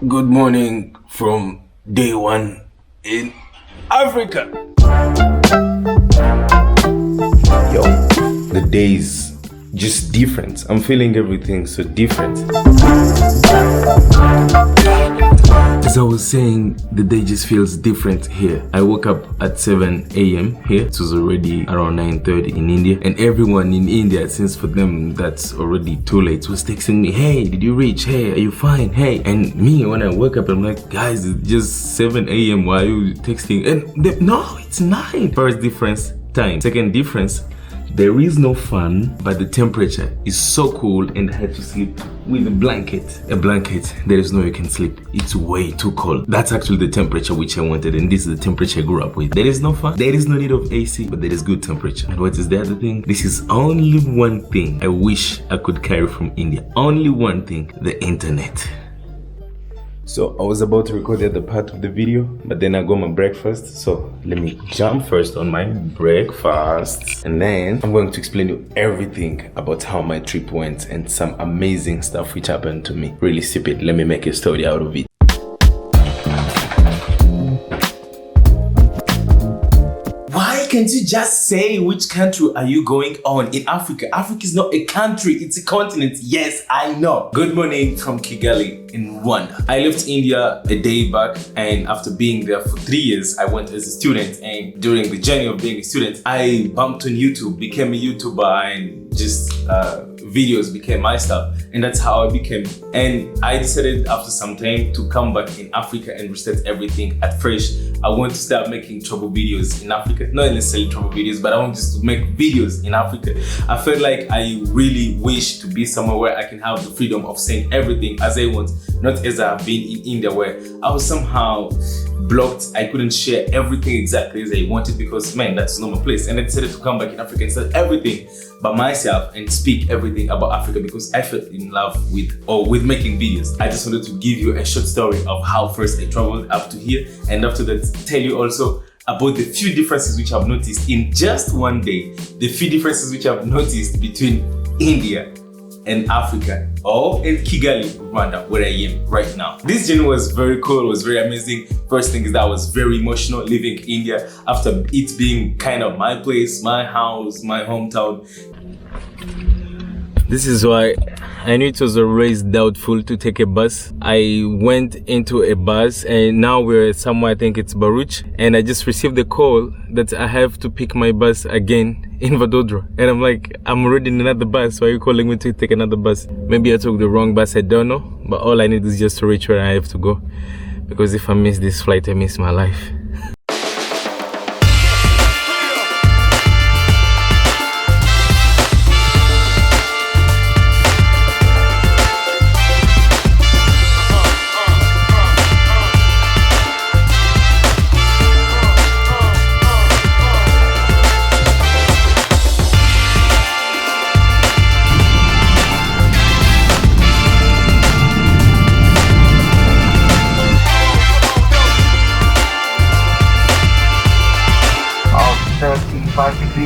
Good morning from day one in Africa. Yo, the day's just different. I'm feeling everything so different. As I was saying, the day just feels different here. I woke up at 7 a.m. here. It was already around 9:30 in India. And everyone in India, since for them that's already too late, was texting me, hey, did you reach? Hey, are you fine? Hey. And me, when I woke up, I'm like, guys, it's just 7 a.m. Why are you texting? And no, it's 9. First difference, time. Second difference, there is no fan, but the temperature is so cool and I had to sleep with a blanket. A blanket, there is no way you can sleep. It's way too cold. That's actually the temperature which I wanted, and this is the temperature I grew up with. There is no fan, there is no need of AC, but there is good temperature. And what is the other thing? This is only one thing I wish I could carry from India. Only one thing, the internet. So I was about to record the other part of the video, but then I got my breakfast. So let me jump first on my breakfast, and then I'm going to explain you everything about how my trip went and some amazing stuff which happened to me. Really stupid. Let me make a story out of it. Why can't you just say which country are you going on in Africa? Africa is not a country, it's a continent. Yes, I know. Good morning from Kigali in Rwanda. I left India a day back, and after being there for 3 years, I went as a student, and during the journey of being a student, I bumped on YouTube, became a YouTuber, and just videos became my stuff, and that's how I became. And I decided after some time to come back in Africa and restart everything at fresh. I want to start making travel videos in Africa, not necessarily travel videos, but I want just to make videos in Africa. I felt like I really wish to be somewhere where I can have the freedom of saying everything as I want, not as I've been in India, where I was somehow blocked. I couldn't share everything exactly as I wanted because, man, that's not my place. And I decided to come back in Africa and start everything by myself and speak everything about Africa because I fell in love with making videos. I just wanted to give you a short story of how first I traveled up to here, and after that tell you also about the few differences which I've noticed in just one day, the few differences which I've noticed between India and Africa, in Kigali, Rwanda, where I am right now. This journey was very cool, it was very amazing. First thing is that I was very emotional leaving India after it being kind of my place, my house, my hometown. This is why I knew it was always doubtful to take a bus. I went into a bus and now we're somewhere, I think it's Baruch, and I just received the call that I have to pick my bus again in Vadodara. And I'm like, I'm already in another bus, why are you calling me to take another bus? Maybe I took the wrong bus, I don't know, but all I need is just to reach where I have to go. Because if I miss this flight, I miss my life.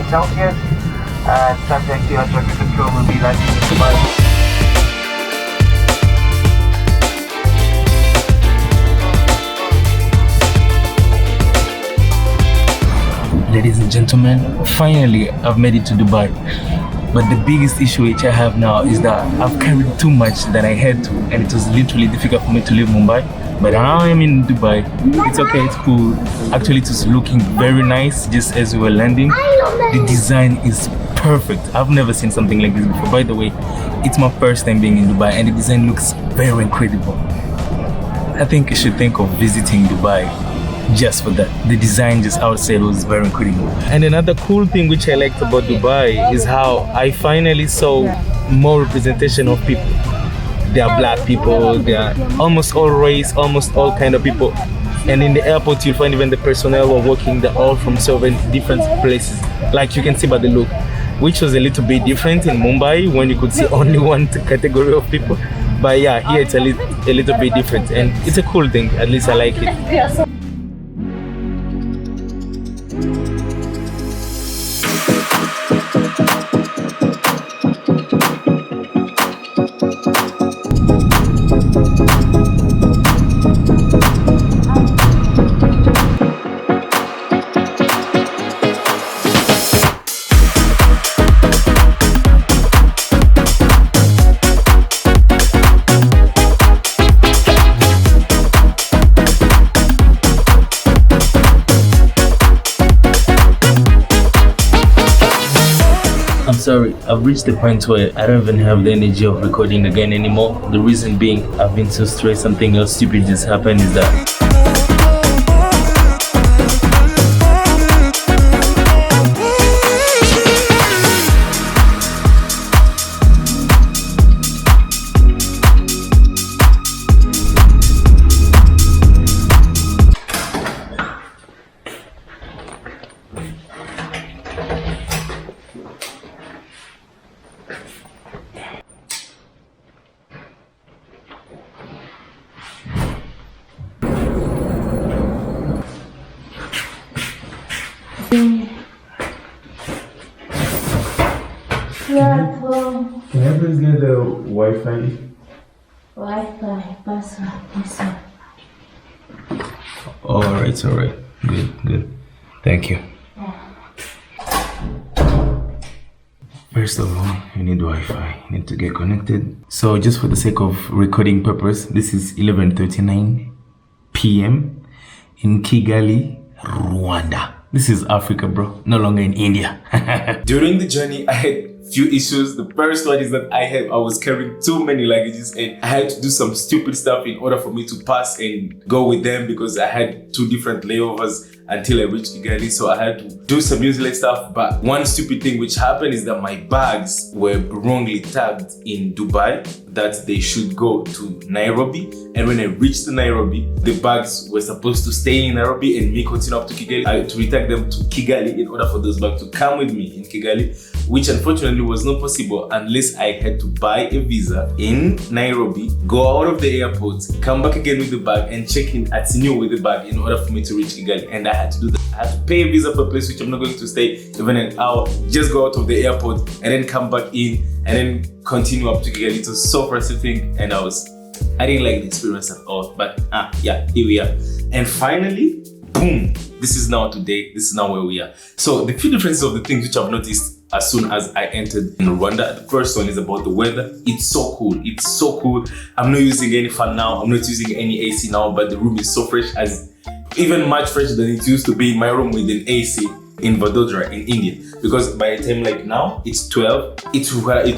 Celsius, and subject to air traffic control will be landing in Dubai. Ladies and gentlemen, finally I've made it to Dubai. But the biggest issue which I have now is that I've carried too much than I had to, and it was literally difficult for me to leave Mumbai. But now I am in Dubai. It's okay, it's cool. Actually, it was looking very nice just as we were landing. The design is perfect. I've never seen something like this before. By the way, it's my first time being in Dubai, and the design looks very incredible. I think you should think of visiting Dubai just for that. The design just outside was very incredible. And another cool thing which I liked about Dubai is how I finally saw more representation of people. There are black people, there are almost all race, almost all kind of people. And in the airport you'll find even the personnel who are working, they're all from several different places. Like you can see by the look, which was a little bit different in Mumbai when you could see only one category of people. But yeah, here it's a little bit different, and it's a cool thing, at least I like it. sorry, I've reached the point where I don't even have the energy of recording again anymore. The reason being, I've been so stressed. Something else stupid just happened is that Can I please get the Wi-Fi? Wi-Fi, password. Alright. Good. Thank you. First of all, you need Wi-Fi. You need to get connected. So just for the sake of recording purpose, this is 11:39 p.m. in Kigali, Rwanda. This is Africa, bro. No longer in India. During the journey, I had few issues. The first one is that I was carrying too many luggages and I had to do some stupid stuff in order for me to pass and go with them because I had 2 different layovers until I reached Kigali, so I had to do some useless stuff. But one stupid thing which happened is that my bags were wrongly tagged in Dubai that they should go to Nairobi, and when I reached Nairobi, the bags were supposed to stay in Nairobi and me continue up to Kigali. I had to retag them to Kigali in order for those bags to come with me in Kigali, which unfortunately was not possible unless I had to buy a visa in Nairobi, go out of the airport, come back again with the bag and check in at New with the bag in order for me to reach Kigali. And I had to do that. I had to pay a visa for a place which I'm not going to stay even an hour, just go out of the airport and then come back in and then continue up to Kigali. It was so frustrating and I didn't like the experience at all. But yeah, here we are. And finally, boom, this is now today. This is now where we are. So the few differences of the things which I've noticed as soon as I entered in Rwanda. The first one is about the weather. It's so cool. I'm not using any fan now. I'm not using any AC now, but the room is so fresh, as even much fresher than it used to be in my room with an AC in Vadodara in India. Because by the time like now, it's 12, it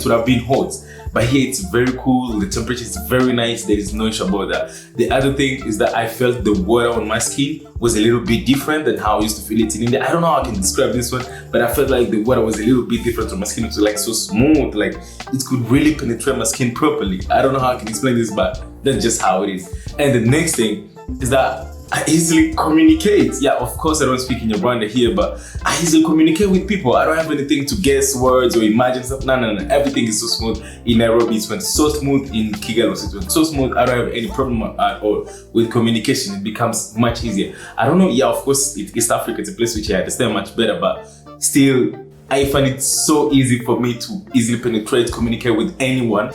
would have been hot. But here it's very cool, the temperature is very nice, there is no issue about that. The other thing is that I felt the water on my skin was a little bit different than how I used to feel it in India. I don't know how I can describe this one, but I felt like the water was a little bit different on my skin. It was like so smooth, like it could really penetrate my skin properly. I don't know how I can explain this, but that's just how it is. And the next thing is that I easily communicate. Yeah, of course I don't speak in Rwanda here, but I easily communicate with people. I don't have anything to guess words or imagine stuff. No. Everything is so smooth. In Nairobi, it went so smooth. In Kigali, it went so smooth. I don't have any problem at all with communication. It becomes much easier. I don't know. Yeah, of course, East Africa, it's a place which I understand much better, but still, I find it so easy for me to easily penetrate, communicate with anyone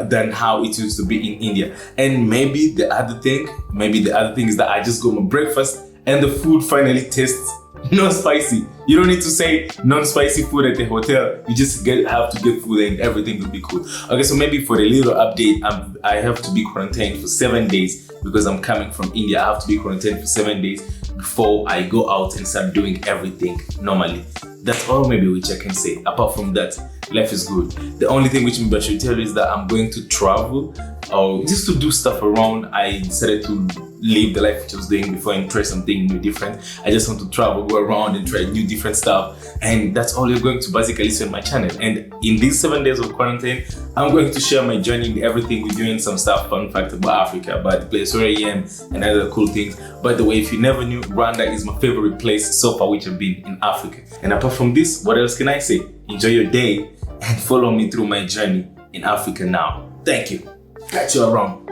than how it used to be in India. And maybe the other thing is that I just got my breakfast and the food finally tastes non-spicy. You don't need to say non-spicy food at the hotel. You just have to get food and everything will be cool. Okay, so maybe for a little update, I have to be quarantined for 7 days because I'm coming from India. I have to be quarantined for 7 days before I go out and start doing everything normally. That's all maybe which I can say. Apart from that, life is good. The only thing which maybe I should tell you is that I'm going to travel or just to do stuff around. I decided to live the life which I was doing before and try something new, different. I just want to travel, go around and try new different stuff. And that's all you're going to basically see on my channel. And in these 7 days of quarantine, I'm going to share my journey in everything we're doing, some stuff, fun fact about Africa, about the place where I am and other cool things. By the way, if you never knew, Rwanda is my favorite place so far which I've been in Africa. And apart from this, what else can I say? Enjoy your day and follow me through my journey in Africa now. Thank you. Catch you around.